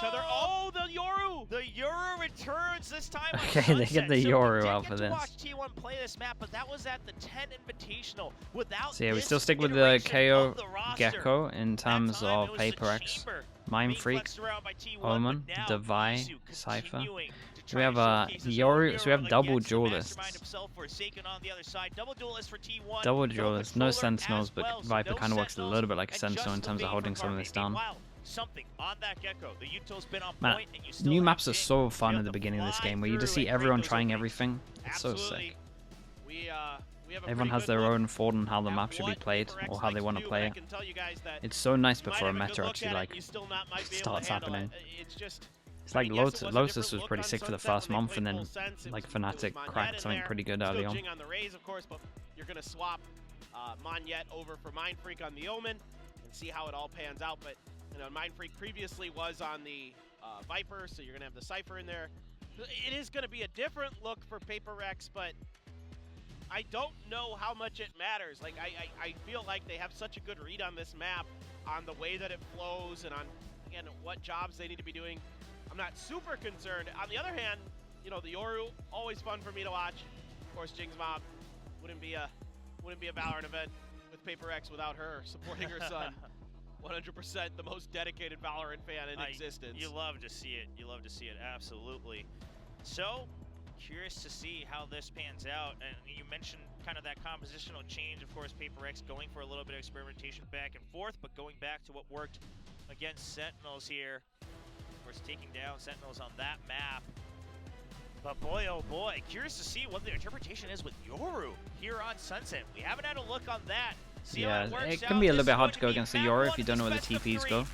each other. Oh, the Yoru! The Yoru returns this time. Okay, they get the Yoru out for this. Watch T1 play this map, but that was at the 10 Invitational. Without So yeah, we still stick with the KO Gecko in terms of PRX, Mind Freak, Omen, Divide, Cypher. So we have Yoru, so we have double duelists. Double duelists, no Sentinels, but Viper kind of works a little bit like a Sentinel in terms of holding some of this down. Man, new maps are so fun at the beginning of this game, where you just see everyone trying everything. It's so sick. Everyone has their own thought on how the map should be played, or how they want to play it. It's so nice before a meta actually like starts happening. It's like Lotus was pretty sick for the first month, and then like Fnatic cracked something pretty good early on. You're gonna swap Monyet over for Mind Freak on the Omen and see how it all pans out. But you know, Mind Freak previously was on the Viper, so you're gonna have the Cypher in there. It is gonna be a different look for PRX, but I don't know how much it matters. Like I feel like they have such a good read on this map, on the way that it flows, and on again what jobs they need to be doing. I'm not super concerned. On the other hand, you know, the Yoru, always fun for me to watch. Of course, Jing's mom wouldn't be a Valorant event with PRX without her supporting her son. 100% the most dedicated Valorant fan in existence. You love to see it. You love to see it, absolutely. So, curious to see how this pans out. And you mentioned kind of that compositional change. Of course, PRX going for a little bit of experimentation back and forth, but going back to what worked against Sentinels here. Of course, taking down Sentinels on that map. But boy, oh boy, curious to see what the interpretation is with Yoru here on Sunset. We haven't had a look on that. Yeah, it can be a little bit hard to go against the Yoru if you don't know where the TPs go.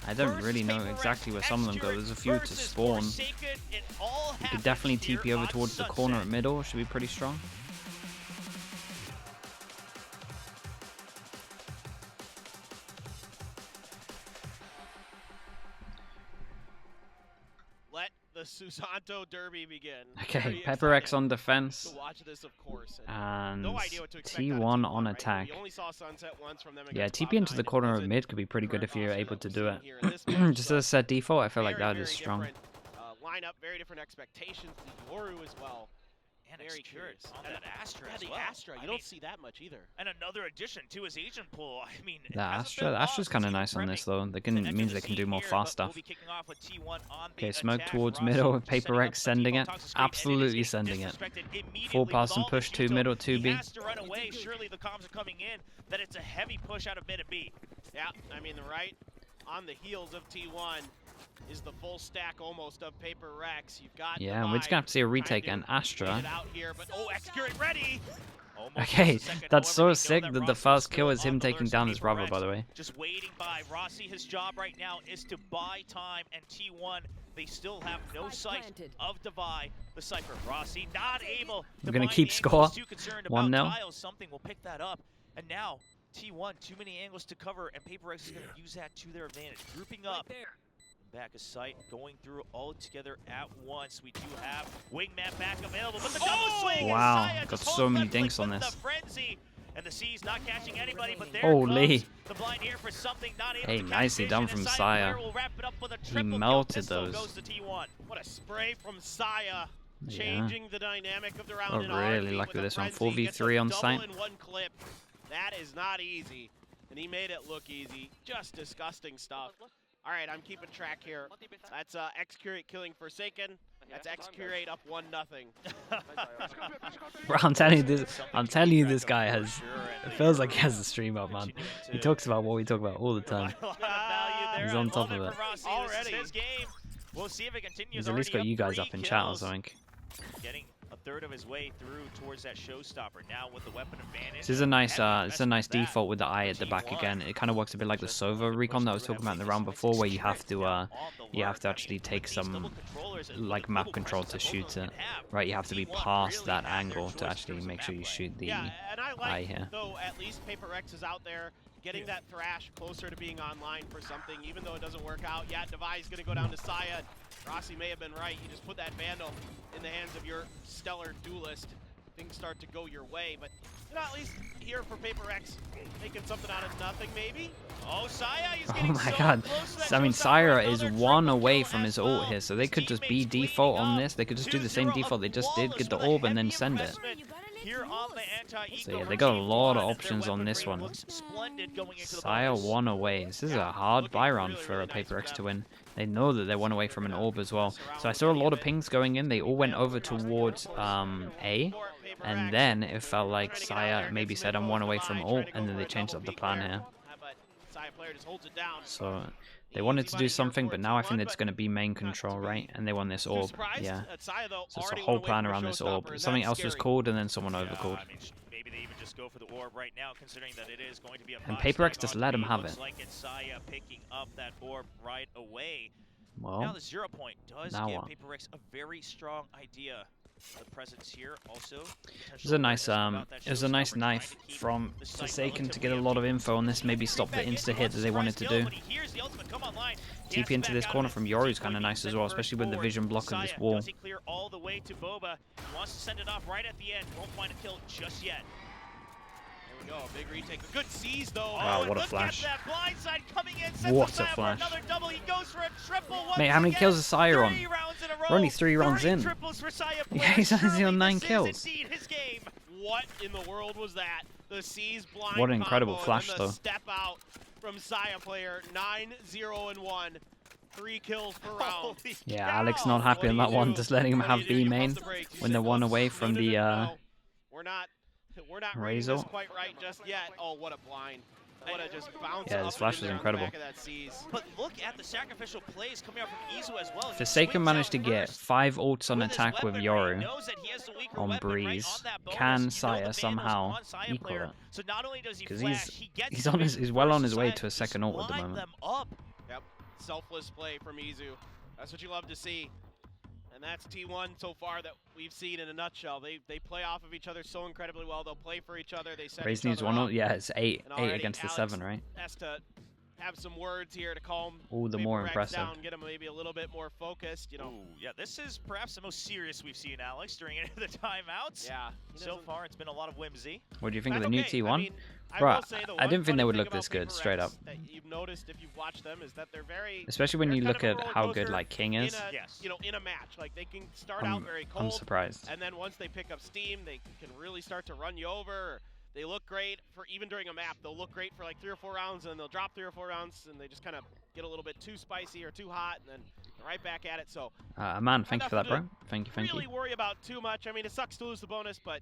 I don't really know exactly where some of them go. There's a few to spawn. You could definitely TP over towards the corner at middle, should be pretty strong. The Susanto Derby begin. Okay, PRX on defense, watch this, of course. And T1 on attack. Yeah, TP into the corner of mid could be pretty good if you're able to do it. Just as a set default, I feel like that is strong. Lineup, very different expectations. The Yoru as well. And Excurit on that Astra as the well. Astra, you don't see that much either. And another addition to his agent pool. I mean, the Astra's kind of nice on this though. It means they can do more fast stuff. Okay, smoke towards middle with PRX sending it. Absolutely sending it. Full pass and push to middle 2B. Surely the comms are coming in that it's a heavy push out of mid and B. Yeah, I mean, right on the heels of T1 is the full stack almost of PRX. You've got yeah, we're just gonna have to see a retake and Astra. Here, but, oh, Excurit ready. Okay, that's so sick that the first kill is him taking down his brother, by the way. Just waiting by Rossi. His job right now is to buy time, and T1, they still have no sight of Divide. The Cypher, Rossi not able to. We're gonna keep score. 1-0. Something will pick that up, and now T1 too many angles to cover, and PRX is gonna use that to their advantage, grouping up. Back of sight, going through all together at once. We do have Wingman back available, but the double swing. Wow, got so many dinks on this. Frenzy. And the C's not catching anybody, but there holy. Comes the blind here for something, not able hey, to nicely done from Saya. He melted those. What a spray from Saya, changing the dynamic of the round. Oh, really lucky with this one. 4v3 on site. In one clip. That is not easy, and he made it look easy. Just disgusting stuff. All right, I'm keeping track here. That's Excurit killing Forsaken. That's Excurit up 1-0. Bro, I'm telling you, this guy has. It feels like he has a stream up, man. He talks about what we talk about all the time. He's on top of it. He's at least got you guys up in chat or something. Getting a third of his way through towards that showstopper. Now with the weapon advantage. This is a nice default with the eye at the back again. It kind of works a bit like the Sova recon that I was talking about in the round before, where you have to actually take some like map control to shoot it. Right, you have to be past that angle to actually make sure you shoot the eye here. Though at least PRX is out there getting that Thrash closer to being online for something, even though it doesn't work out. Yeah, Devi's gonna go down to Saya. Rossi may have been right. You just put that Vandal in the hands of your stellar duelist. Things start to go your way, but At least here for Paper X, making something out of nothing, maybe. Oh, Saya, he's Oh getting my so god. close to that I mean, showstopper. Syra is Another one triple away kill from his as ult well. here, so they could just be Teammates default cleaning on up. this. They could just do the 2-0 same default they just did, Flawless get the with a orb, and then heavy send it. investment here on the anti-eco So yeah, they got a regime lot of one. options Their on this weaponry one. looks splendid going into the Saya bonus. one away. This is a hard buy round for a Paper X to win. They know that they're one away from an orb as well. So I saw a lot of pings going in. They all went over towards A. And then it felt like Saya maybe said I'm one away from ult, and then they changed up the plan here. So they wanted to do something, but now I think it's going to be main control, right? And they want this orb, yeah. So it's a whole plan around this orb. Something else was called, and then someone overcalled. I mean, maybe they even just go for the orb right now, considering that it is going to be a And must Paper X take just on let him B. have Looks it. like it's Saya picking up that orb right away. Now Well, the 0 point does now give what? Paper X a very strong idea. The presence here also. it was a nice knife from Forsaken to get a lot of info on this. Maybe stop the insta hit that they wanted to do. TP into this corner from Yoru's kind of nice as well, especially with the vision block of this wall. Does he clear all the way to Boba? He wants to send it off right at the end. Won't find a kill just yet. There we go, a big retake. A good seize though. Wow, and what a look flash. At that blindside coming in, sets What us a up for flash. another double. He goes for a triple once Mate, how many again. kills is Saya on? 3 rounds in a row. We're only 3 rounds 30 in. triples for Saya Yeah, he's players. only on Surely 9 this is kills. indeed his game. What in the world was that? The seize blind What an incredible combo, flash, and then the though. step out from Saya player. 9-0-1. 3 kills per round. Holy Yeah, cow. Alex not happy What on do that you one, do? just letting him What do have you do? B You main pump the brakes. You when say, they're one "No, away from no, the no, no. We're not reading this Razor. quite right just yet. Oh, what a blind. What a just bounce Yeah, up this flash in was there on the incredible. back of that seize. But look at the sacrificial plays coming out from Izu as well. He Forsaken swings managed out to get first 5 ults on with his attack with weaponry. Yoru He knows that he has the weaker on weapon right Breeze. on that bonus. Can You know the Saya vandals somehow on Saya equal player. it? So not only does he Because flash, he gets he's the on his big he's well on burst his way side to a to second ult at the line moment. them up. Yep, selfless play from Izu. That's what you love to see. And that's T1 so far that we've seen in a nutshell. They play off of each other so incredibly well. They'll play for each other. They set Raze each needs other one up. ult. Yeah, it's 8 And already against the Alex 7, right? has to have some words here to calm Ooh, the more Paper X impressive. down, get him maybe a little bit more focused. You know, Ooh, yeah, this is perhaps the most serious we've seen Alex during any of the timeouts. yeah. So far, it's been a lot of whimsy. What do you think of That's the new okay. T1? I mean, I Bruh, will say the I one didn't think funny they would thing look about this good, Paper straight X up. That you've noticed if you've watched them is that they're very. Especially when they're you kind look of a at roller how good coaster like King in is. a, Yes. You know, in a match, like they can start out very I'm cold, surprised. and then once they pick up steam, they can really start to run you over. They look great for even during a map. They'll look great for like 3 or 4 rounds, and then they'll drop 3 or 4 rounds, and they just kind of get a little bit too spicy or too hot, and then right back at it. So Man, thank you for that, enough bro. Thank you, thank really you. worry about too much. I mean, it sucks to lose the bonus, but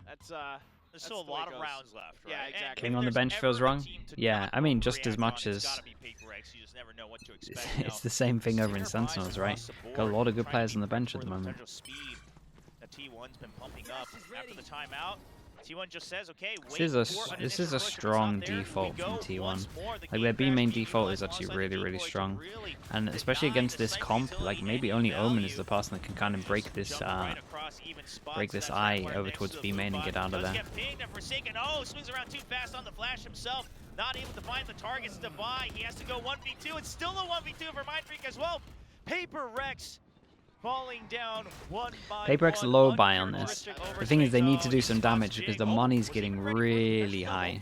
that's There's still a the way lot it of goes. rounds left, right? Yeah, And exactly. King if on the there's bench ever feels a wrong. team to Yeah, not I mean, just as overreact much on, it's as gotta be Paper X. You just never know what to it's, expect. You know. the same thing over in Center buys Sentinels, right? across the Got a board, lot of good trying to players on the keep bench up at the for moment. potential speed that T1's been pumping up after the timeout. T1 just says, okay, This is a strong default from T1. Like their B main default is actually really strong, and especially against this comp, like maybe only Omen is the person that can kind of break this eye over towards B main and get out of there. Oh, swings around too fast on the flash himself. Not able to find the targets to buy. He has to go 1v2. It's still a 1v2 for Mindfreak as well. Paper Rex falling down one by Paper X one. low buy on this. The thing is they need to do some damage because the money's was he getting ready for it? really high.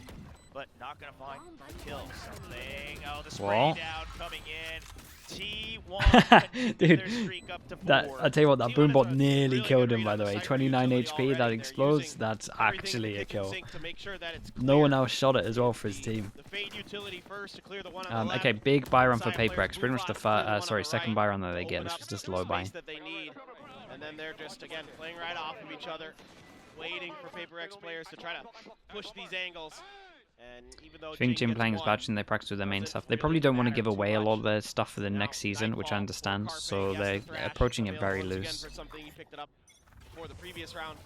But not gonna find kill something. Oh, the spray Well. down coming in. T1 Dude, their streak up to 4. That I tell you what, that T1 boombot is a nearly really killed good him. read By on the the way, cyber 29 utility HP. already. That They're explodes. using That's everything actually a they can kill. sync to make sure that it's No one clear. else shot it as well for his team. The fade utility first to clear the one on the left. Okay, big buy run for Side Paper players X. Pretty much move the on to the one on the second right, buy run that they open get. This up was just the low buy. space that they need, and then they're just again playing right off of each other, waiting for Paper X players to try to push these angles. And even though I think Jim gets playing is one, batch and they practice with their main doesn't stuff. They probably don't want to really give matter away too a lot much. of their stuff for the Now, next season, which I Nightfall, understand. Carpe, So yes, they're the Thrash, approaching it very available once loose. again for something. He picked it up for the previous round.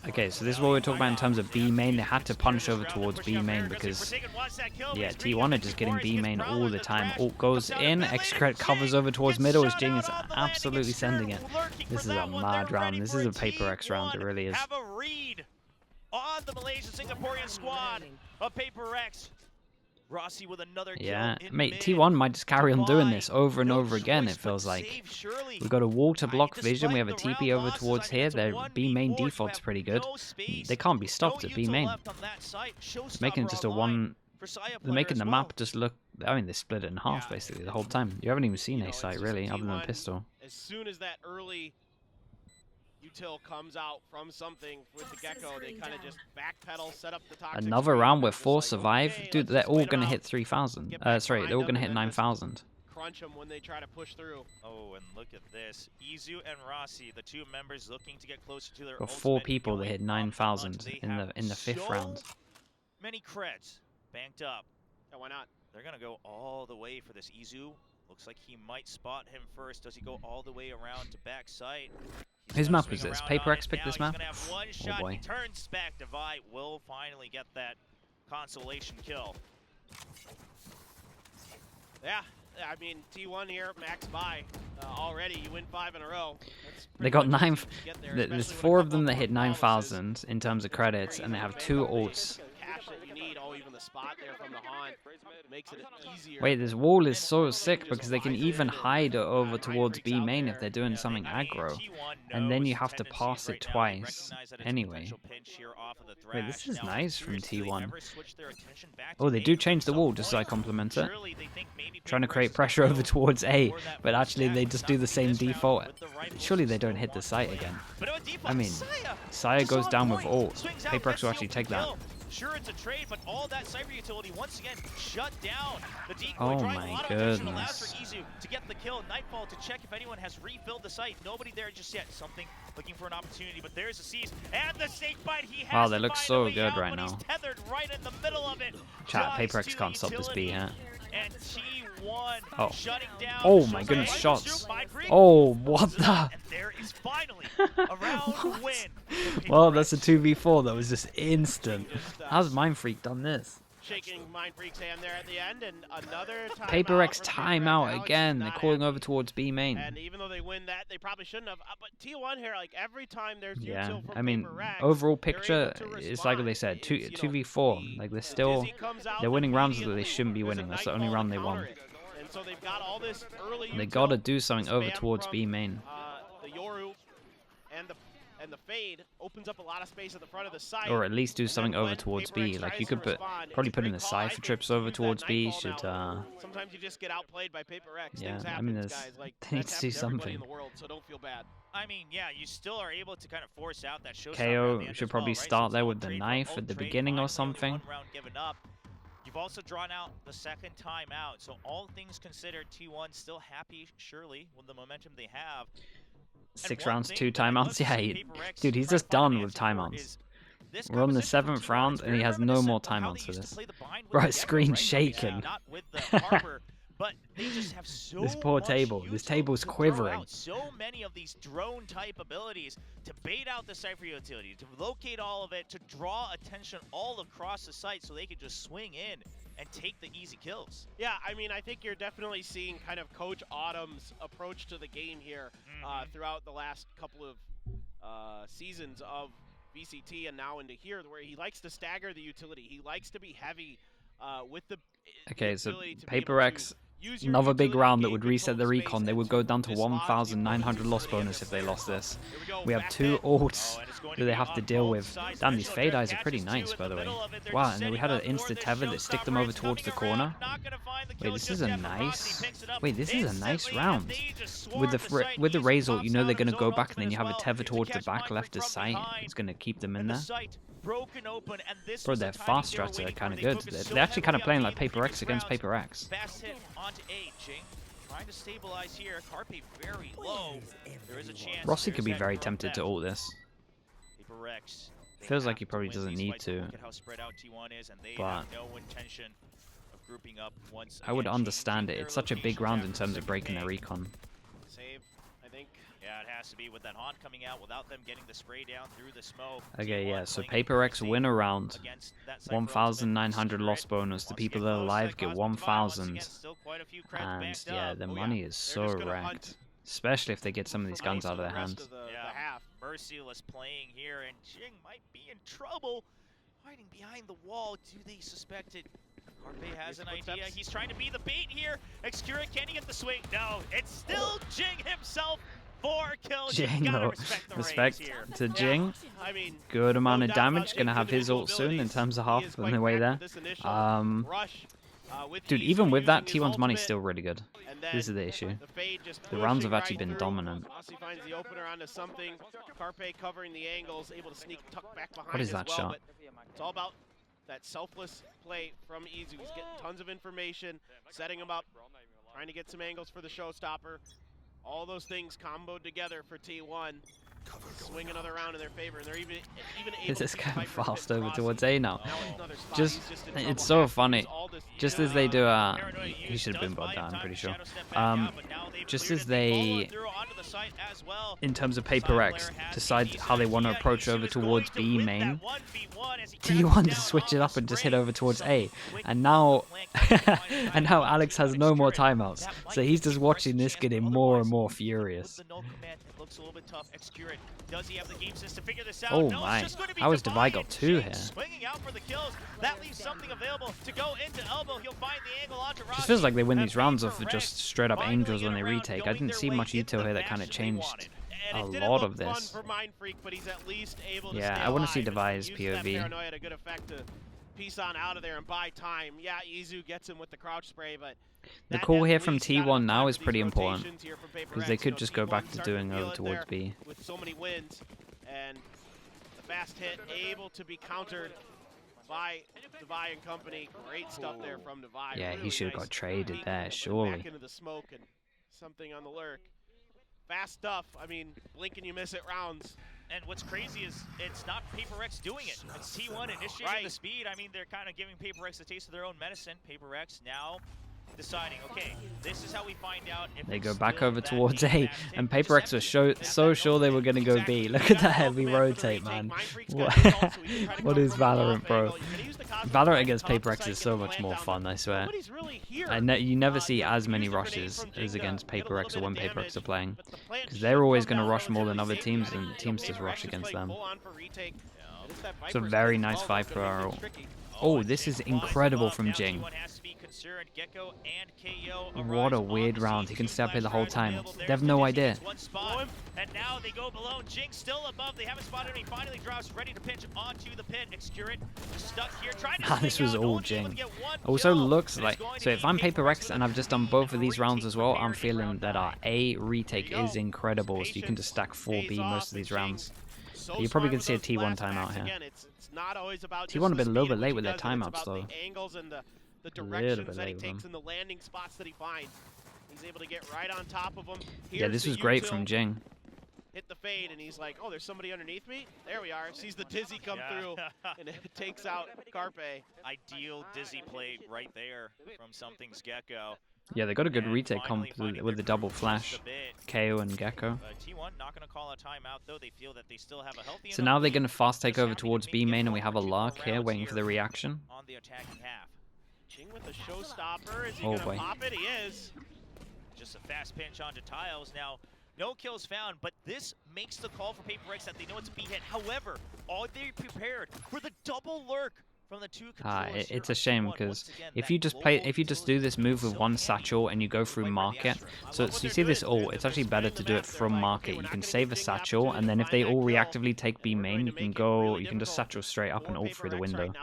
Okay, so this is what we're talking about in terms of B main. They had to punish over towards B main because, yeah, T1 are just getting B main all the time. Ult goes in, X-Cret covers over towards middle. His Genius absolutely sending it. This is a mad round. This is a Paper X round. It really is. Have a read on the Malaysian Singaporean squad of Paper X. Rossi with another Yeah, kill in mate, mid. T1 might just carry on doing this Divide, over and no over again, choice it feels but like. save, surely. We've got a wall to block vision, we have a Despite the TP round over losses, towards I mean, here, it's a their B main 1v4. You default's have pretty good. no space, They can't be no stopped at B util main. left on that site. It's making Showstopper just a online one... for Saya They're player making as the well. map just look... I mean, they split it in half, Yeah, basically, the whole time. You haven't even seen you know, A it's site, just really, other than T1, pistol. As soon as that early util comes out from something with the Gecko, they kind of just backpedal, set up the toxic Another screen, round and where they're just 4 like, survive? okay, Dude, let's they're just all wait 'em gonna out, hit 3,000. get back Sorry, they're all behind gonna them, hit and then just 9,000. crunch them when they try to push through. Oh, and look at this. Izu and Rossi, the two members looking to get closer to their Got 4 ultimate, people that going hit up 9,000 front. They in have the 5th so round. many creds banked up. Yeah, why not? They're going to go all the way for this. Izu looks like he might spot him first. Does he go all the way around to back site? Whose map was this? PRX picked this map? He's gonna have one Oh shot. boy. He turns back. Divide will finally get that consolation kill. Yeah, I mean, T1 here, max buy. Already, you win 5 in a row. That's They pretty got much 9... easy to get there, There's especially 4 when a of them couple that hit of bonuses. 9,000 in terms of credits, and they have 2 ults. Cash that you need, even the spot there from the haunt makes it easier. Wait, this wall is so sick because they can even hide over towards B main if they're doing something aggro. And then you have to pass it twice anyway. Wait, this is nice from T1. Oh, they do change the wall just so I compliment it. Trying to create pressure over towards A, but actually they just do the same default. Surely they don't hit the site again. I mean, Saya goes down with ult. PRX will actually take that. Sure, it's a trade, but all that cyber utility once again shut down. The decoy Oh drawing my a lot of attention allows goodness. for Izu to get the kill. Nightfall to check if anyone has refilled the site. Nobody there just yet. Something looking for an opportunity, but there's a seize and the snake bite. He has Wow, they to look find so a way good out, right but he's now. tethered right in the middle of it. Chat, Dives PRX to can't stop this B, utility, huh? And T1 Oh. shutting down. Oh my goodness, Right shots. through Mindfreak. Oh, what the? And there is finally a round What? win. for Well, that's a PRX. 2v4 that was just instant. Just, How's Mindfreak done this? shaking Mindfreak's hand there at the end, and another PRX timeout timeout again. They're calling over towards B main. And even though they win that, they probably shouldn't have. But T1 here, like every time there's Yeah, util from I mean, PRX, overall they're picture able to is like what they respond. said, 2v4. Like they're still, Dizzy comes out they're winning rounds that they immediately. shouldn't be There's a winning. That's the only Nightfall round to they won. counter it. And so they've got all this early They util, gotta do something over spam towards from, B main. The Yoru and the fade opens up a lot of space at the front of the site. Or at least do And then something over when towards PRX B. Like tries you to could put, respond, probably it's a put in great the call. I Cypher think trips use over that towards B. Nightfall Should, now. Sometimes you just get outplayed by PRX. yeah, Things I happen, mean, guys. Like, they need that's to do happened to everybody something. in the world, so don't feel bad. I mean, yeah, you still are able to kind of force out that showstopper at KO the end should as probably well, right? So start it's there all with the trade for knife ult, at the trade beginning or finally, only something. one round given up. You've also drawn out the second timeout, so all things considered, T1 still happy, surely, with the momentum they have. 6 one rounds, thing 2 that I'd love timeouts. to Yeah, see PRX dude, he's try to just find an done with answer for timeouts. is this We're on the composition from 7th T1. round, It's and he very has no more reminiscent of how timeouts they for used to this. play the bind with Bro, the his Gecko, screen's right? shaking. Not with the Harbor, but they just have so This poor much table. This util table's to throw quivering. out. So many of these drone type abilities to bait out the Cypher utility, to locate all of it, to draw attention all across the site so they can just swing in and take the easy kills. Yeah, I mean, I think you're definitely seeing kind of Coach Autumn's approach to the game here throughout the last couple of seasons of VCT and now into here, where he likes to stagger the utility. He likes to be heavy with the Okay, so ability to be able PRX, to use your another big utility, round that gain would control reset of the space, recon. They and would go down to dislodge the 1,900 lost utility bonus if they lost this. Here we go, We have back 2 in. ults and it's going that to they be have to on deal both with. sides. Damn, these Special fade Drift eyes are pretty catches nice, two by in the way. middle of it. They're Wow, just and then we setting had an up for insta this tether that sticked them showstopper. over It's towards the coming corner. around, not gonna find the Wait, kill this just is a yet, but Rossi nice... picks it up Wait, this is a nice instantly, round. and they just With swarm the site. with the Izu Razor, pops you know out they're of going to his go own back, and then ultimate you as have a well tether to towards the catch back Mindfreak left of from site. behind. It's going to keep them in And the there. site broken open, and this Bro, was the their timing fast they were strats are waiting kind for. of They good. focused so They're actually kind of heavily playing on like B in the PRX previous against rounds. PRX. Fast hit onto A. Jing trying to stabilize here. Carpe very low. There is a chance. Rossi could There's be that very drone tempted to theft. ult this. PRX, they Feels like have he to probably win doesn't these need fights. to. Look at how spread out T1 is, and they But have no intention of grouping up once I would again, understand it. changing It's their such a big locations round in after terms of second breaking their pick. recon. Save, I think. Yeah, it has to be with that haunt coming out without them getting the spray down through the smoke. Okay, T1 yeah, so playing it PRX safe win a round. against that Cypher ultimate. 1,900 lost Secret. bonus. The Once people again, that are close, alive that get Cosmic Divide, once 1,000. again, still quite a few creds And backed yeah, up. the Oh, money yeah. is They're so just gonna wrecked. hunt Especially if they get some of these for guns most out of the their rest hand. of the Yeah, half. merciless playing here, and Jing might be in trouble. Hiding behind the wall. Do they suspect it? Carpe has an idea. He's trying to be the bait here. Excura, can he get the swing? No, it's still Jing himself. 4 kills. Jing, though. Respect to Jing. I mean, Good amount no of doubt damage. about Gonna have his ult soon in terms of half on the way there. Dude, even with that, T1's money's still really good. This is the issue. The rounds have actually been dominant. Finds the opener onto something. Carpe covering the angles, able to sneak tuck back behind. What is that shot? It's all about that selfless play from Izu. He's getting tons of information, setting him up, trying to get some angles for the showstopper. All those things comboed together for T1. Swing another round in their favor, and they're even able This is to kind of fight fast for over Rossi. towards A now. Another spot. Just, He's in it's trouble. so funny. All this- Just as they do he should have been brought down, I'm pretty sure. Just as they, in terms of Paper X, decide how they want to approach over towards B main, T1 to switch it up and just hit over towards A. And now, and now Alex has no more timeouts. So he's just watching this getting more and more furious. Oh my, how has Devi got 2 here? Just feels like they win these rounds off just straight up angels when they retake. I didn't see much Ito here that kind of changed a lot of this. Yeah, I want to see Devi's POV. Piece on out of there and buy time. Yeah, Izu gets him with the crouch spray, but the call here from T1 now is pretty important because they could just go back to doing over towards B. With so many wins, and the fast hit able to be countered by Devi and company. Great stuff there from Devi. Yeah, really he should have nice got traded peek there, back surely. into the smoke and something on the lurk. Fast stuff. I mean, blink and you miss it rounds. And what's crazy is it's not Paper X doing it. It's T1 initiating the speed. I mean, they're kind of giving Paper X a taste of their own medicine. Paper X now deciding, okay, this is how we find out if they go back over towards A, and Paper X was so sure they were going to go B. Look at that heavy rotate, man. What is Valorant, bro? Valorant against Paper X is so much more fun, I swear. You never see as many rushes as against Paper X or when Paper X are playing, because they're always going to rush more than other teams, and teams just rush against them. It's a very nice fight for our ult. Oh, this is incredible from Jing. What a weird round. He can stay up here the whole time. They have no idea. And now they go below. Jing still above. They haven't spotted him. He finally drops, ready to pinch onto the pit. Excurate stuck here. This was all Jing. Also looks like, so if I'm Paper X and I've just done both of these rounds as well, I'm feeling that our A retake is incredible. So you can just stack 4B most of these rounds. You're probably going to see a T1 timeout here. T1 a bit a little bit late with their timeouts though. The directions that he takes and the landing spots that he finds. He's able to get right on top of them. Yeah, this was great from Jing. Hit the fade and he's like, oh, there's somebody underneath me? There we are. Sees the Dizzy come through and it takes out Carpe. Ideal Dizzy play right there from Something's Gecko. Yeah, they got a good retake comp with the double flash, KO and Gecko. T1 not going to call a timeout though. They feel that they still have a healthy. So now they're going to fast take over towards B main, and we have a Lark here waiting for the reaction. On the attacking half. Jing with a showstopper. Is he Oh gonna boy. pop it? He is. Just a fast pinch onto Tiles. Now, no kills found, but this makes the call for Paper X that they know it's a B hit. However, are they prepared for the double lurk from the two controllers? It's a shame because if you just do this move with one satchel and you go through market, so you see this ult, it's actually better to do it from market. You can save a satchel, and then if they all reactively take B main, you can just satchel straight up and ult through the window.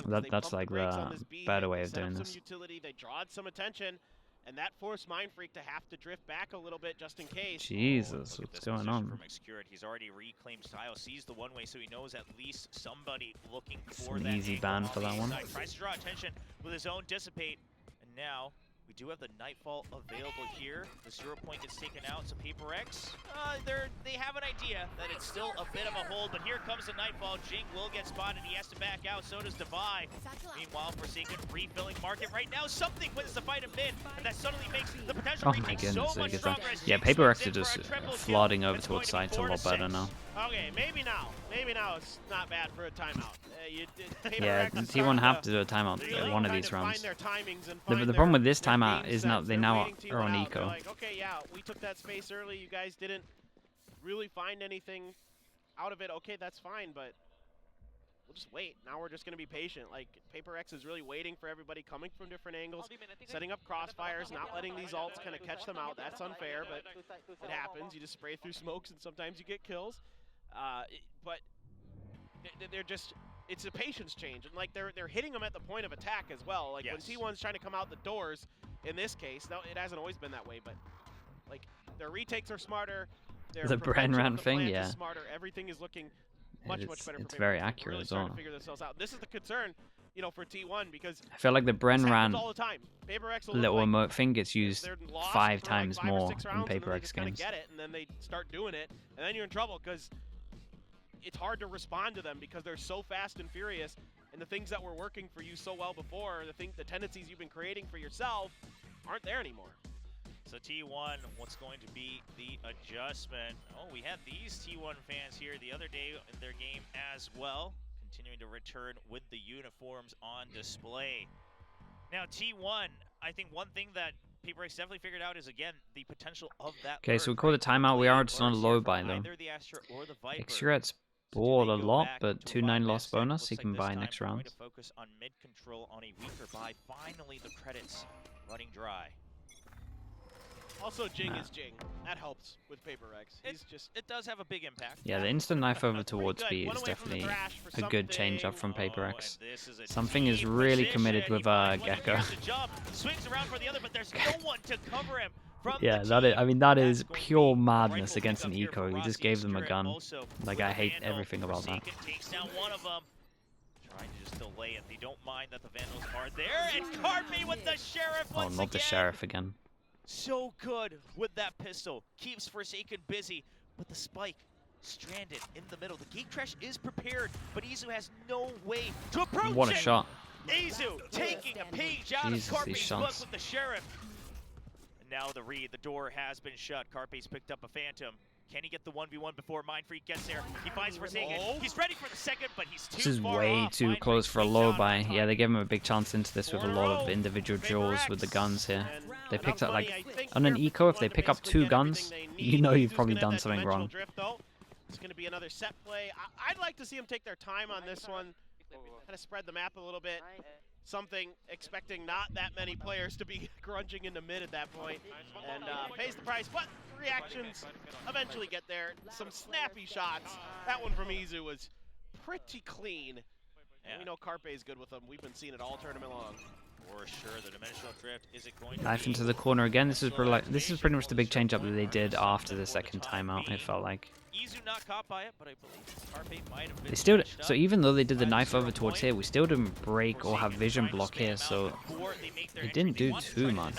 That's like the better way of doing this. They drawed some attention, and that forced Mindfreak to have to drift back a little bit just in case. Jesus, what's going on? From Excurate. He's already reclaimed Style, sees the one way, so he knows at least somebody looking for An that easy ban for that one. Tries to draw attention with his own dissipate, and now we do have the Nightfall available here. The 0 point gets taken out, so Paper X, they have an idea that it's still a bit of a hold, but here comes the Nightfall. Jing will get spotted. He has to back out. So does Devi. Meanwhile, Forsaken refilling market right now. Something wins the fight in mid, and that suddenly makes the potential Oh my goodness, so much stronger. yeah, Paper X are just flooding over towards sites a lot better now. Okay, maybe now. Maybe now it's not bad for a timeout. Yeah, T1 have to do a timeout at one of these rounds. The problem with this timeout is now they now are on eco. Like, okay, yeah, we took that space early. You guys didn't really find anything out of it. Okay, that's fine, but we'll just wait. Now we're just going to be patient. Like, PRX is really waiting for everybody coming from different angles, setting up crossfires, not letting these ults kind of catch them out. That's unfair, but it happens. You just spray through smokes, and sometimes you get kills. But they're just, it's a patience change. And, like, they're hitting them at the point of attack as well. Like, when T1's trying to come out the doors, in this case, now it hasn't always been that way, but, like, their retakes are smarter. The Bren Ran thing, yeah. Smarter. Everything is looking much better. It's very accurate really as well. To figure themselves out. This is the concern, you know, for T1 because I feel like the Bren Ran all the time. little emote thing gets used 5 times like 5 more or 6 in rounds, PRX games. Get it, and then they start doing it, and then you're in trouble because it's hard to respond to them because they're so fast and furious, and the things that were working for you so well before, the tendencies you've been creating for yourself, aren't there anymore. So T1, what's going to be the adjustment? Oh, we had these T1 fans here the other day in their game as well, continuing to return with the uniforms on display. Now T1, I think one thing that PRX definitely figured out is, again, the potential of that. Okay, so we call the timeout. We are just on a low buy though. Xret's bored a lot, but 2-9 loss bonus. He can buy next round. To focus on mid control on a weaker buy. Finally, the credits running dry. Also, Jing is Jing. That helps with PRX. It does have a big impact. Yeah, the instant knife over towards B is definitely a good change up from PRX. Something is really committed with Gecko. Swings around for the other, but there's no one to cover him. Yeah, that is pure madness against an eco. He just gave them a gun. Like, I hate everything about that. Takes down one of them. Trying to just delay it. They don't mind that the Vandals are there. And Carpe with the Sheriff once again. Oh, not the Sheriff again. So good with that pistol. Keeps Forsaken busy, but the spike stranded in the middle. The gate crash is prepared, but Izu has no way to approach it. What a shot. Izu taking a page out of Carpe's book with the Sheriff. And now the read. The door has been shut. Carpe's picked up a Phantom. Can he get the 1v1 before Mindfreak gets there? He finds Forsaken. He's ready for the second, but he's too far off. This is way too close for a low buy. Yeah, they gave him a big chance into this with a lot of individual duels with the guns here. They picked up, like, on an eco, if they pick up 2 guns, you know you've probably done something wrong. It's going to be another set play. I'd like to see them take their time on this one, kind of spread the map a little bit. Something expecting not that many players to be grunging into mid at that point, and pays the price, but reactions eventually get there. Some snappy shots. That one from Izu was pretty clean. And we know Carpe is good with them. We've been seeing it all tournament long. For sure, the dimensional drift. Is it going to Knife into the corner again. This is pretty much the big change up that they did after the second timeout. It felt like. Izu not caught by it, but I believe Carpe might have been. They still, so even though they did the knife over towards here, we still didn't break or have vision block here, so it didn't do too much.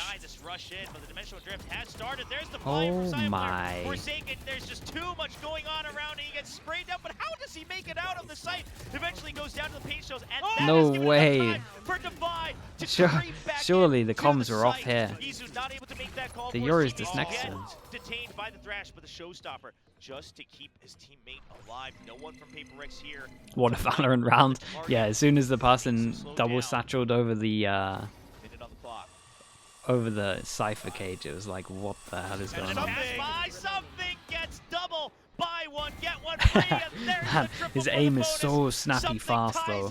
Oh my. Forsaken, there's just too much going on around, and he gets sprayed up, but how does he make it out of the site? Eventually goes down to the paint shells, and no way. For Divide to surely the comms were off here. Izu not able to make that call. The Yori's just next to him. Detained by the Thrash, but the showstopper just to keep his teammate alive. No one from PRX here. What a Valorant round. Yeah, as soon as the person double satcheled over the Cypher cage, it was like, what the hell is going on? Something gets double. Buy one, get one free, and there's the triple. His aim is so snappy fast though.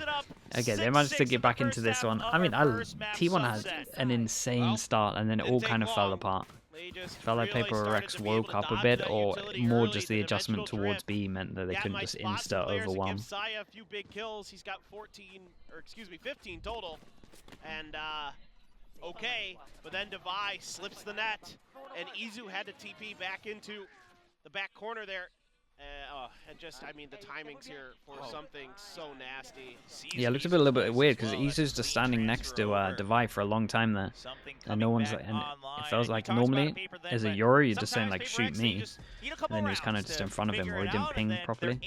Okay, they managed to get back into this one. I mean, T1 had an insane start, and then it all kind of fell apart. Felt like PRX woke up a bit, or more just the adjustment towards B meant that they couldn't just insta overwhelm. Saya a few big kills. He's got 15 total, and okay, but then Devi slips the net, and Izu had to TP back into the back corner there. And just, I mean, the timings here for something so nasty. Yeah, it looks a little bit weird because Izu's just standing next to Devi for a long time there, and no one's like, and it feels like normally as a Yori you're just saying like shoot me, and then he was kind of just in front of him or he didn't ping properly.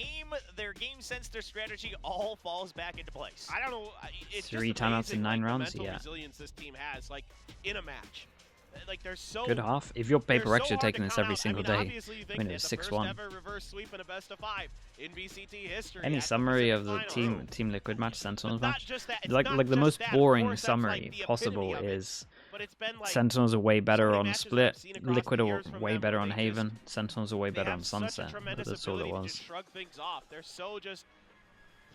Their game sense, their strategy all falls back into place. I don't know. It's 3 timeouts in 9 rounds. Yeah. Resilience this team has, like in a match. Like they're so good half. If you're PRX, you're taking this every single day. I mean, it's 6-1. Any summary of the Team Liquid match, Sentinels match? Like the most boring summary possible is Sentinels are way better on Split, Liquid are way better on Haven, Sentinels are way better on Sunset. That's all it was. They're so just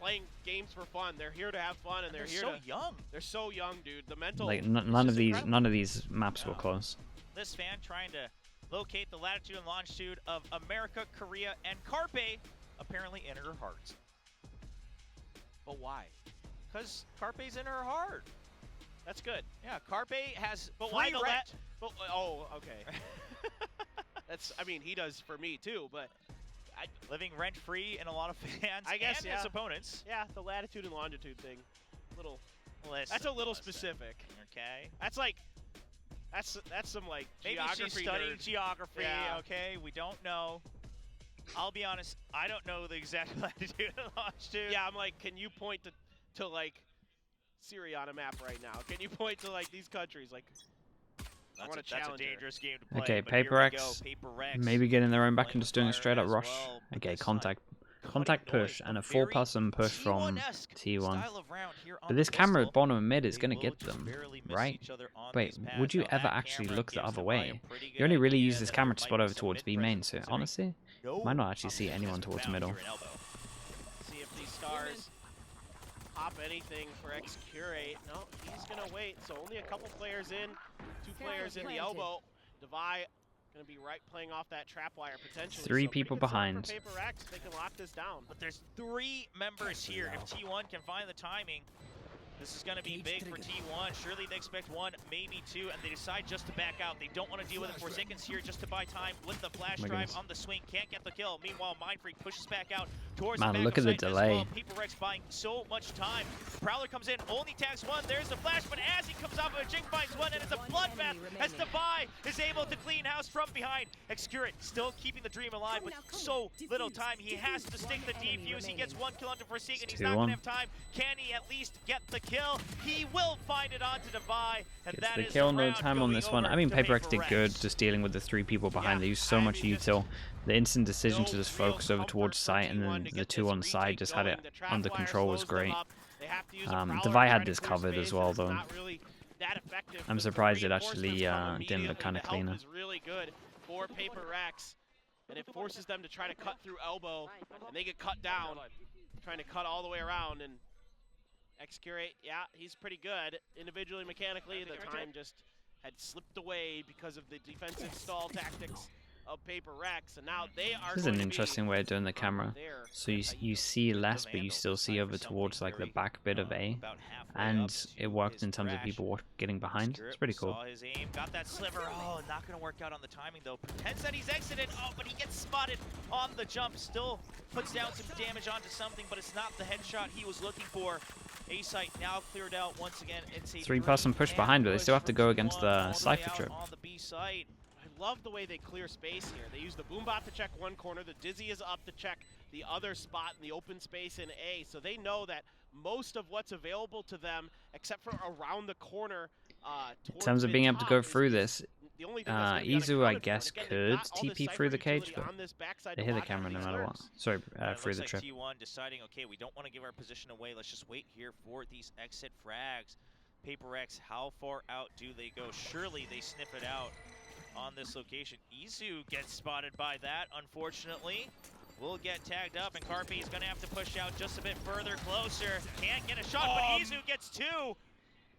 playing games for fun. They're here to have fun, and they're here so to. young. They're so young, dude. The mental. Like it's none of just these incredible. maps were close. This fan trying to locate the latitude and longitude of America, Korea, and Carpe, apparently in her heart. But why? Because Carpe's in her heart. That's good. Yeah, Carpe has But why free the rent. oh, okay. That's. I mean, he does for me too. But Living rent-free in a lot of fans I guess, and yeah. his opponents. yeah, the latitude and longitude thing. Little. Listen, That's a little listen. specific. Okay. That's like. That's some like Maybe geography. she's studying nerd. geography, Yeah. okay? We don't know. I'll be honest, I don't know the exact latitude and longitude. Yeah, I'm like, can you point to like Syria on a map right now? Can you point to like these countries? Like, I want to That's challenge a her. dangerous game to play. Okay, but here we PRX, go, PRX maybe getting their own back playing and just doing a with straight up fire rush. as well, but Okay, this time contact cutting push noise, and a very 4-person push from T1-esque T1. style of round here on But this the camera pistol. at bottom and mid is They going to will get just them, barely miss right? each other on Wait, these pads. would you Now, ever that actually camera look the gives other Devi way? a pretty You good only really idea use this that camera there to might spot be over some towards B mid main, presence, so considering honestly, no might not actually see opposition anyone has been towards found middle. here in elbow. See if these stars pop anything for Excurate. No, he's gonna wait. So only a couple players in, 2 players in the elbow. Devi gonna be right playing off that trap wire potentially. 3 so people pretty good setup behind. for PRX. They can lock this down. But there's 3 members here. If T1 can find the timing, this is going to be big for T1. Surely they expect 1, maybe 2, and they decide just to back out. They don't want to deal with it. Forsaken's here just to buy time with the flash drive on the swing. Can't get the kill. Meanwhile, Mindfreak pushes back out towards the Man, back look of at the site as delay. well. PRX buying so much time. Prowler comes in, only tags 1. There's the flash, but as he comes off of a Jing finds 1, and it's a bloodbath as Devi is able to clean house from behind. Excurate still keeping the dream alive with so little time. He has to stick the defuse. He gets 1 kill onto Forsaken. He's not going to have time. Can he at least get the kill? He will find it onto Devi, and Gets that the is kill, the no round time on going this one. over I mean, to PRX did PRX. good just dealing with the 3 people behind. Yeah, They used so I much mean, just util. The instant decision to no just real focus over comfort towards for site, and T1 then to the get 2 this on the side retake just had going. it The trap under wire control was slows them great. up. They have to use a Prowler Devi to had try to this clear covered space, as well, and it's though. not really that effective, I'm but the surprised it reinforcements actually come didn't look immediately. kind of The help cleaner. is really good for PRX, and it forces them to try to cut through elbow, and they get cut down, trying to cut all the way around. And Excurate, yeah, he's pretty good individually, mechanically. The time just had slipped away because of the defensive stall tactics of PRX, and now they are. This is going an to be interesting way of doing the camera. there. So you see less, but you still see over towards like the back bit of A, and it worked in terms of people getting behind. It's pretty cool. Saw his aim, got that sliver. Oh, not going to work out on the timing though. Pretends that he's exited. Oh, but he gets spotted on the jump. Still puts down some damage onto something, but it's not the headshot he was looking for. A site now cleared out once again. It's a 3-person push behind, but they still have to go against the Cypher trip. On the B site. I love the way they clear space here. They use the Boombot to check one corner, the Dizzy is up to check the other spot in the open space in A, so they know that most of what's available to them, except for around the corner, In terms of being able to go through this, the only thing that's gonna be Izu, I unaccounted for. guess, And again, could they've got all this TP Cypher through the cage, utility but on this backside they to hit the lock down camera no these matter what. nerves. Sorry, And it through looks the like trip. T1 deciding, okay, we don't want to give our position away. Let's just wait here for these exit frags. PRX, how far out do they go? Surely they sniff it out on this location. Izu gets spotted by that, unfortunately. Will get tagged up, and Carpe is going to have to push out just a bit further, closer. Can't get a shot, but Izu gets 2.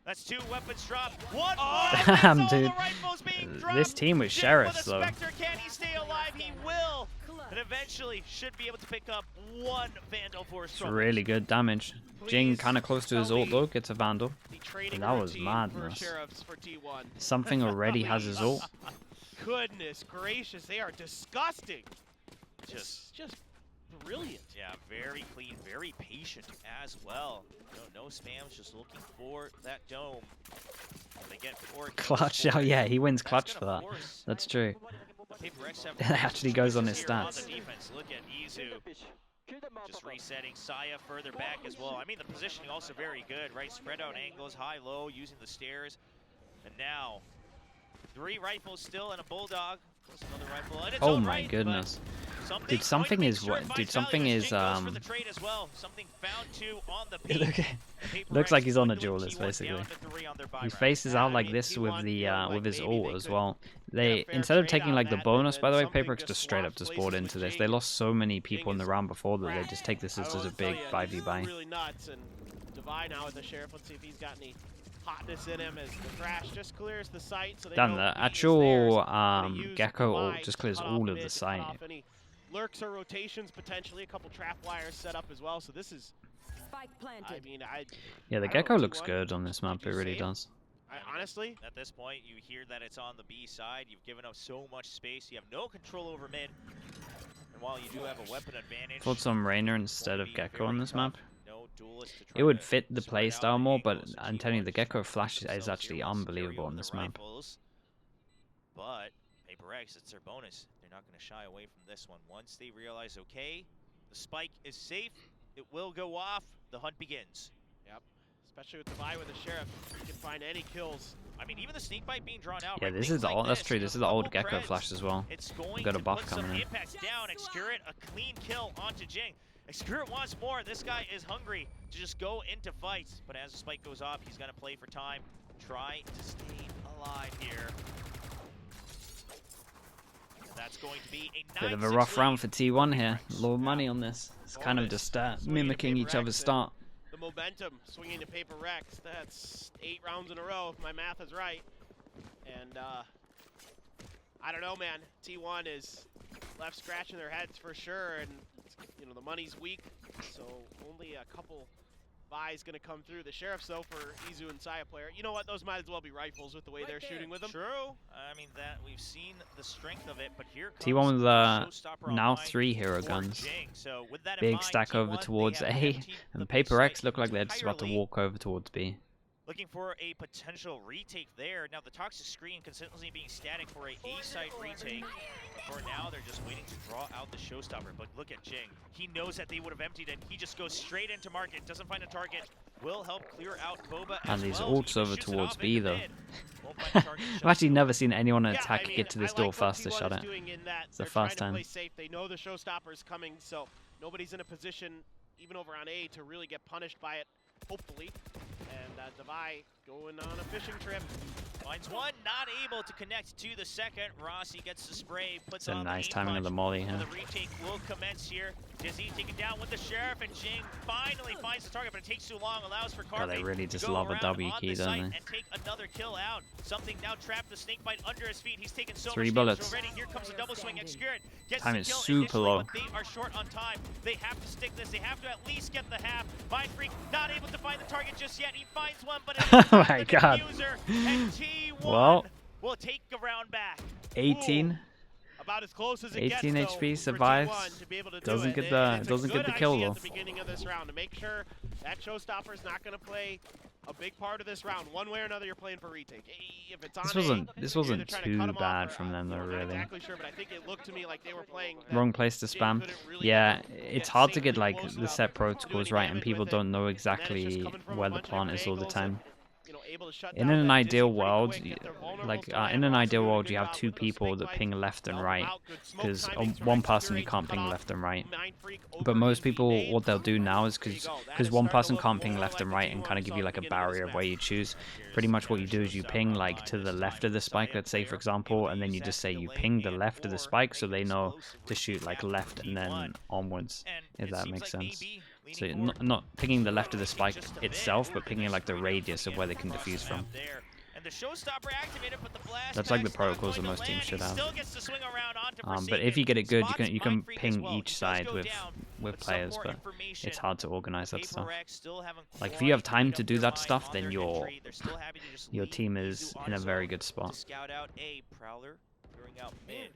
That's 2 weapons dropped. 1 more. Damn, all dude. the rifles being dropped. This team was Jing sheriffs, with a though. Spectre. Can he stay alive? He will. And eventually should be able to pick up 1 Vandal for his It's troubles. really good damage. Jing Please kind of close to his tell ult me though, gets a Vandal. The training That was routine madness. For Sheriffs for T1. Something already has his ult. Goodness gracious, they are disgusting. Just brilliant. Yeah, very clean, very patient as well. No spams, just looking for that dome. They get 4 Clutch, oh yeah, he wins clutch for that. That's true. It actually goes on his stats. Look at Izu just resetting. Saya further back as well. I mean, the positioning also very good, right? Spread out angles, high, low, using the stairs. And now, 3 rifles still and a Bulldog. Plus another rifle. And it's Oh all my right, goodness. Dude, something is what? Dude, something is Something found two on the beat. Okay. Looks like he's on a duelist basically. He faces out like this with the with his ult as well. They instead of taking like the bonus, by the way, PRX just straight up just bought into this. They lost so many people in the round before that they just take this as a big 5v. Really nuts, and Divide now with the Sheriff. Let's see if he's got any hotness in him as the crash just clears the site. So Damn, the actual Gecko ult just clears all of the site. Lurks or rotations, potentially a couple trap wires set up as well. So this is, I mean, yeah, the Gecko looks good on this map. It really does. Honestly, at this point, you hear that it's on the B side. You've given up so much space. You have no control over mid. And while you do have a weapon advantage, Thought some Rainer instead of Gecko on this map. no duelist to try It would to fit the spread out playstyle more, but angles, so I'm T1 telling you, the just Gecko prove flash is themselves actually here with unbelievable on the this map. rifles. But PRX, it's their bonus. They're not going to shy away from this one. Once they realize, okay, the spike is safe, it will go off, the hunt begins. Yep, especially with Divide with the Sheriff, you can find any kills. I mean, even the sneak bite being drawn out. Yeah, right? this Things is the like old. That's this, true. you This know, is the old couple Gecko creds. flash as well. It's going Got a to buff put coming some in. impact down. Xcurit, a clean kill onto Jing. Xcurit wants more. This guy is hungry to just go into fights. But as the spike goes off, he's going to play for time. Try to stay alive here. And that's going to be a Bit of a 9-6 rough round lead. for T1 here. A lot of money on this. It's kind of just mimicking each other's start. The momentum swinging to PRX. That's 8 rounds in a row, if my math is right. And I don't know, man. T1 is left scratching their heads for sure, and you know the money's weak, so only a couple buys gonna come through. The Sheriffs, though, for Izu and Saya player. You know what? Those might as well be rifles with the way they're shooting with them. True. I mean, that we've seen the strength of it, but here comes T1 with showstopper now online 3 hero for guns. Jing. So with that in Big mind, stack over T1, towards they A, have emptied and the B PRX site look like they're just about to entirely. walk over towards B. Looking for a potential retake there. Now the toxic screen consistently being static for a A-side retake. For now, they're just waiting to draw out the showstopper. But look at Jing. He knows that they would have emptied it. He just goes straight into market, doesn't find a target. Will help clear out Boba And as these well. ults He over shoots it towards off B into though. mid. Won't find a target. I've actually never seen anyone Yeah, attack I mean, get to this I door like what fast to T1 shut is it. doing in that It's the they're first trying time. to play safe. They know the showstopper is coming, so nobody's in a position, even over on A, to really get punished by it, hopefully. And Divide going on a fishing trip. Finds one, not able to connect to the second. Rossi gets the spray, puts It's a on nice the timing of the molly and here. the retake will commence here. Dizzy taken down with the Sheriff, and Jing finally finds the target, but it takes too long. Allows for God, they Carvey really to just go love a around W on key, the don't site they? and take another kill out. Something now trapped the snake bite under his feet. He's taken so 3 much bullets. damage already. Here comes a double swing. Xcurit gets Time the is kill super initially, low. but they are short on time. They have to stick this. They have to at least get the half. Mindfreak not able to find the target just yet. He finds one, but it is Oh not my the God. diffuser, and T1 Well, will take a round back. 18. About as close as it 18 gets, HP though, survives. for T1 to be able to do Doesn't it. get And the- it's a doesn't get good the kill, idea though. at the beginning of this round to make sure that showstopper is not going to play a big part of this round. One way or another, you're playing for retake. If it's on This A, wasn't you're either wasn't trying to too cut 'em off bad or, from them though, I'm not really. exactly sure, but I think it looked to me like they were playing that Wrong place to Jing spam. couldn't really Yeah, get it's hard to safely get like close the enough set to do protocols any right, and damage people with it. don't know And then it's just exactly coming from a where the bunch of plant different is all the angles time. and, able to shut In down an that ideal Dizzy pretty world, quick, get their vulnerables like going. in an Rossi ideal doing a world, good you have job 2 with those people snake that bites. ping left and Help 'em right, out. Good smoke because timings from one person you Xcurit, can't cut ping off left and right. Mindfreak But over most in people, B8. what they'll do now is There you go. That because is one starting to person look can't ping more left like and the right and T1 kind of give you we like saw a at the beginning of this barrier of where match. you choose. Pretty much what you do is you ping like to the left of the spike, let's say for example, and then you just say you ping the left of the spike so they know to shoot like left and then onwards, if that makes sense. So you're not pinging the left of the spike itself, but pinging like the radius of where they can defuse from. That's like the protocols that most teams should have. But if you get it good, you can ping each side with players, but it's hard to organize that stuff. Like if you have time to do that stuff, then your team is in a very good spot. Scout out A Prowler, clearing out mid.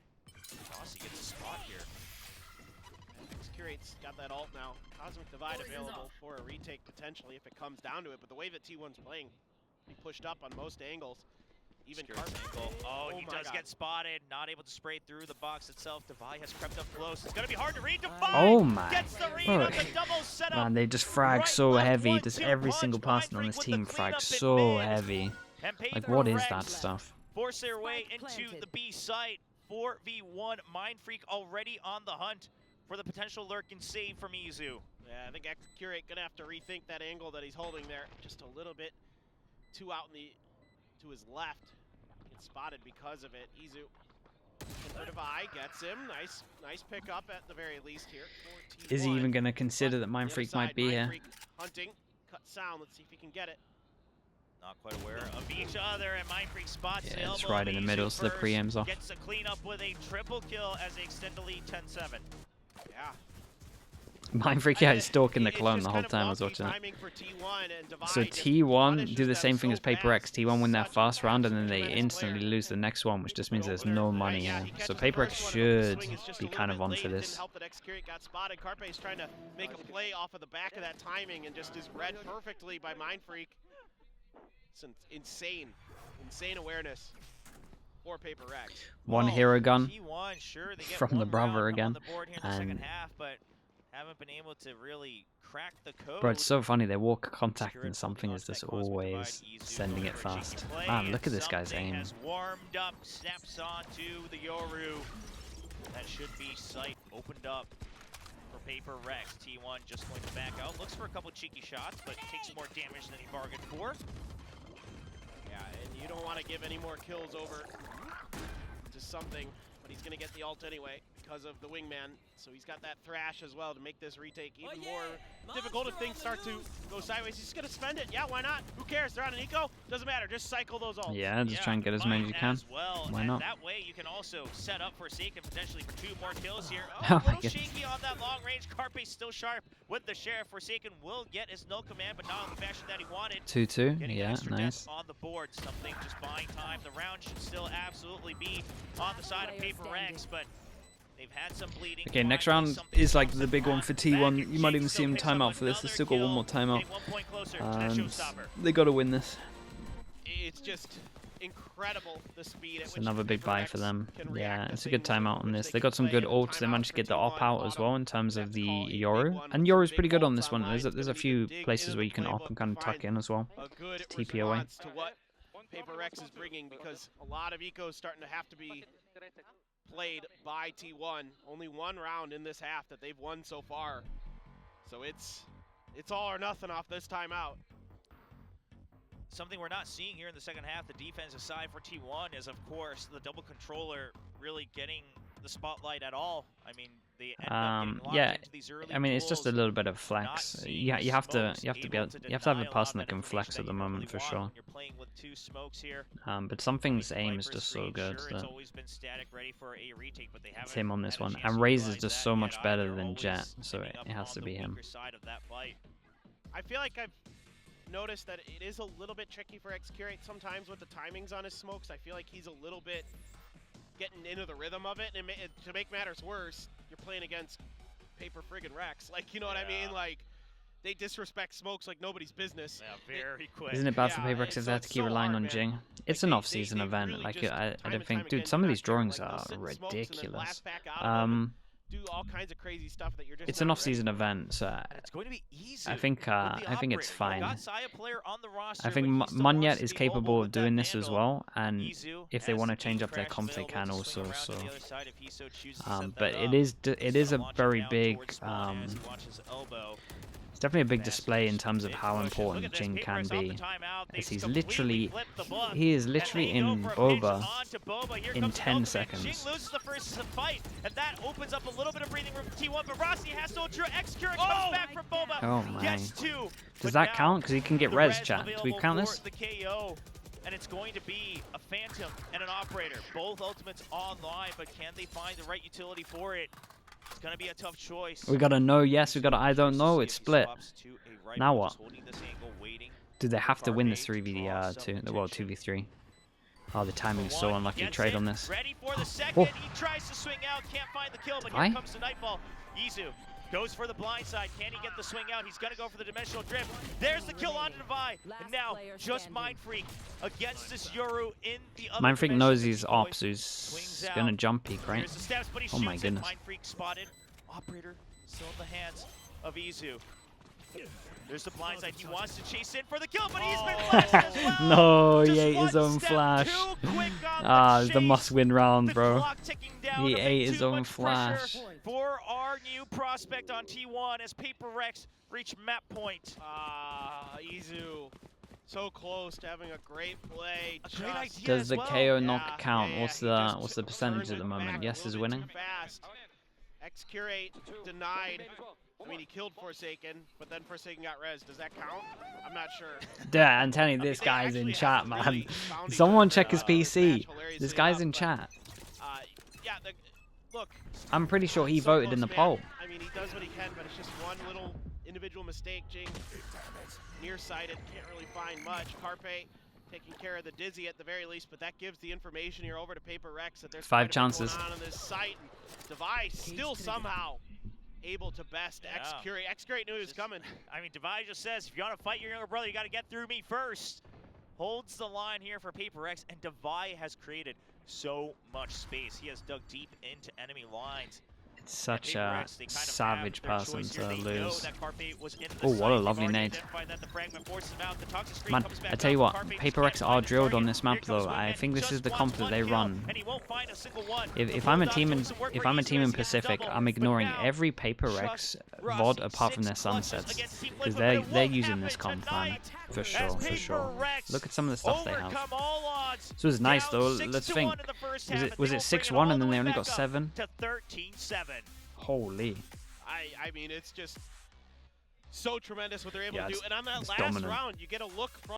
Rossi gets a spot here. Xcurit's got that ult now. Cosmic Divide available for a retake potentially if it comes down to it. But the way that T1's playing, he pushed up on most angles. Even Carvey. Oh, he does get spotted. Not able to spray through the box itself. Divide has crept up close. It's gonna be hard to read. Divide Oh my! gets the read Bro. on the double setup. Man, they just frag Right, so left, heavy. 1, Just 2 every punch. single person on Mindfreak this with the team cleanup frags in so mid. heavy. And Like what is PRX that stuff? force their way into the B site. 4v1. Mindfreak already on the hunt for the potential lurk and save from Izu. Yeah, I think X-Curate gonna have to rethink that angle that he's holding there. Just a little bit too out to his left. Gets spotted because of it. Izu for Divide gets him. Nice pickup at the very least here. Is he even going to consider that Mindfreak might be here? Hunting, cut sound. Let's see if he can get it. Not quite aware of each other, and Mindfreak spots the Yeah, it's elbow right in the middle, so the preemp's off. Gets the cleanup with a triple kill as they extend the lead 10-7. Yeah. Mindfreak, yeah, is stalking the clone the whole time I was watching it. So T1 do the same thing as PRX. T1 win that fast round and then they instantly lose the next one, which just means there's no money here. So PRX should be kind of on for this. Carpe's trying to make a play off of the back of that timing and just is read perfectly by Mindfreak. It's insane awareness for PRX. One hero gun T1, sure, they get from the one brother round again. on the board here in the second half, but haven't been able to really crack the code. Bro, it's so funny. They walk contact and something is just always sending it fast. Man, look at this guy's aim. Has warmed up, snaps onto the Yoru. That should be sight opened up for PRX. T1 just going to back out. Looks for a couple cheeky shots, but takes more damage than he bargained for. Yeah, and you don't want to give any more kills over to something, but he's going to get the ult anyway because of the wingman. So he's got that thrash as well to make this retake even more difficult if things start to go sideways. He's just going to spend it. Yeah, why not? Who cares? They're on an eco. Doesn't matter. Just cycle those ults. Yeah, just try and get as many as you can. Why not? That way you can also set up Forsaken potentially for 2 more kills here. Oh, a my little goodness. shaky on that long range. Carpe's still sharp with the Sheriff. Forsaken will get his null command, but not in the fashion that he wanted. 2-2, Getting yeah, extra nice. depth on the board, something just buying time. The round should still absolutely be on the side of PRX, but they've had some bleeding. Okay, next round is like the big one for T1. You might even see him timeout for this. They still got one more timeout. And they got to win this. It's just incredible the speed at It's which another big buy PRX for them. can Yeah, react to it's a good things timeout on which this. they They can got some play good in ults. They timeout managed to for get the op T1 out as well in terms of the Yoru. And Yoru's pretty good on this one. There's a few places where you can op and kind of tuck in as well. a good TP away. response to what PRX is bringing, because a lot of ecos starting to have to be played by T1. Only one round in this half that they've won so far. So it's all or nothing off this timeout. Something we're not seeing here in the second half, the defensive side for T1 is, of course, the double controller really getting the spotlight at all. I mean, they end up getting locked yeah, into these early I mean, it's just a duels, little bit of flex. Yeah, you have to have a person that can flex at the moment for sure. You're playing with 2 smokes here. But something's aim is just so good. Sure, That it's always been static, ready for a retake, but they it's haven't him on this had a one. chance And to Raze is utilize just that so yet much better either. than Always Jet, so ending it up has on to the be him. weaker side of that fight. I feel like I've noticed that it is a little bit tricky for X-Curate sometimes with the timings on his smokes. I feel like he's a little bit getting into the rhythm of it, and to make matters worse, you're playing against PRX. Like, you know what I mean? Like, they disrespect smokes like nobody's business. Yeah, very quick. Isn't it bad for Yeah, PRX if so they have to it's keep so relying hard, on man. Jing? It's Like, an they off-season really event. Like, just I time don't and think, time dude, again some go of these back there, drawings like, they'll are sit in smokes and then ridiculous. blast back out of them, do all kinds of crazy stuff that you're just It's not an ready off-season for. event, so It's going to be easy. I think it's fine. I think Munyet is capable of doing this as well, and if they want to change up their comp, they can also. So, but it is a very big. It's definitely a big display in terms of how important Jing can be, as he is literally in Boba in 10 seconds. Jing loses the first fight, and that opens up a little bit of breathing room for T1, but Rossi has to ultra. X-Curate comes back from Boba. Oh my. Gets 2. Does that count? Because he can get res, chat. Do we count this? The KO, and it's going to be a Phantom and an Operator. Both ultimates online, but can they find the right utility for it? It's going to be a tough choice. We got a no, yes. We got a I don't know. It's split. Now what? Do they have to win this 3v2? Well, 2v3. Oh, the timing is so unlucky. Trade on this. Ready for the second. Oh. He tries to swing out, can't find the kill, but Why? here comes the Nightfall. Izu goes for the blind side. Can he get the swing out? He's going to go for the dimensional drift. There's the kill on Divide. And now just Mindfreak against this Yoru in the other Mindfreak dimension. knows The he's boy ops, so he's swings gonna out. jump peek, right? Here's the steps, but he Oh my shoots it. goodness. Mindfreak spotted. Operator still in the hands of Izu. There's the blindside. He wants to chase in for the kill, but he's been flashed as well. No, Just he ate his one own step flash. too quick on Ah, the it's the chase. must-win round, The bro. clock ticking down He to make ate his too own much flash. pressure for our new prospect on T1 as PRX reach map point. Izu, so close to having a great play. A great idea Does as the well. KO knock count? Yeah, What's he the just what's the percentage turned at the it moment? back Yes a is little bit winning. too fast. X-Curate denied. I mean, he killed Forsaken, but then Forsaken got res. Does that count? I'm not sure. Yeah, I'm telling you, this They guy's in actually chat, haven't man. really found each Someone other, check his this PC. match, hilariously This guy's enough, in but, chat. yeah, look. I'm pretty sure he so voted in close, the man. poll. I mean, he does what he can, but it's just one little individual mistake. Jing, nearsighted, can't really find much. Carpe taking care of the Dizzy at the very least, but that gives the information here over to PRX that there's 5 quite a bit chances. going on this site. And Device still somehow able to best X-Curate. X-Curate knew he was coming. I mean, Devi just says, if you want to fight your younger brother, you got to get through me first. Holds the line here for PRX, and Devi has created so much space. He has dug deep into enemy lines. It's such a PRX, they kind of savage have their person choice to here. They know lose. that Carpe was in the Oh, what a site. They've lovely already nade. identified that. The fragment forces him out. The toxic screen Man, comes back I tell you up. what, Carpe just PRX can't are find the drilled on target. this map Here comes though. I Wingman. think this Just is the wants comp that one they kill, run. and he won't find a single one. If The I'm a Bulldog team doing in some work if for I'm a Izu team in as he gets a Pacific, double. I'm But ignoring now, every PRX Trust Russ, VOD apart from their 6 clutches sunsets, against Team because Liquid, but they're it using won't this happen comp, man, tonight for as sure, for sure. PRX Look at some of the stuff they have. overcome all odds. So it's nice Down though. 6-1 Let's in think. the first Was half, it and they will bring it 6-1 all and the then they way only back got up 7? to 13-7. Holy. I mean, it's just so tremendous what they're able Yeah, to do. And on that it's last dominant. round, you get a look from